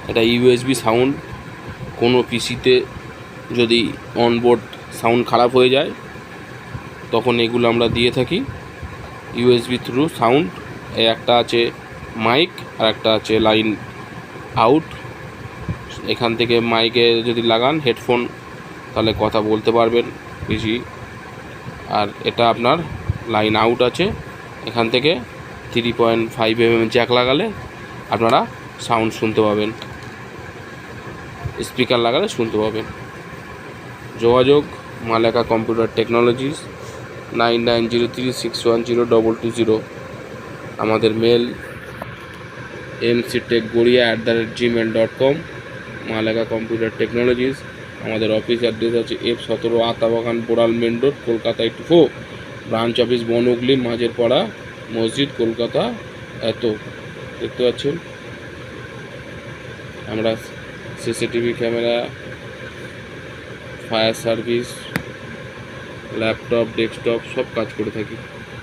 এটা USB sound. কোনো পিসিতে যদি অনবোর্ড সাউন্ড খারাপ হয়ে যায় তখন এগুলো আমরা দিয়ে থাকি। ইউএসবি থ্রু সাউন্ড, একটা আছে মাইক আর একটা আছে লাইন আউট। এখান থেকে মাইকে যদি লাগান হেডফোন তাহলে কথা বলতে পারবেন বেশি। আর এটা আপনার লাইন আউট আছে, এখান থেকে 3.5 mm জ্যাক লাগালে আপনারা সাউন্ড শুনতে পাবেন, স্পিকার লাগালে শুনতে পাবেন। যোগাযোগ মালেকা কম্পিউটার টেকনোলজিস 9903610220। আমাদের mail mctechgoria@gmail.com। Maleka computer technologies. আমাদের অফিস অ্যাড্রেস আছে F17 Atabagan Boral main road, Kolkata 84। Branch office Bonhooghly মাঝের পাড়া মসজিদ, কলকাতা। এত দেখতে পাচ্ছেন আমরা CCTV camera, fire service, laptop, desktop সব কাজ করে থাকি।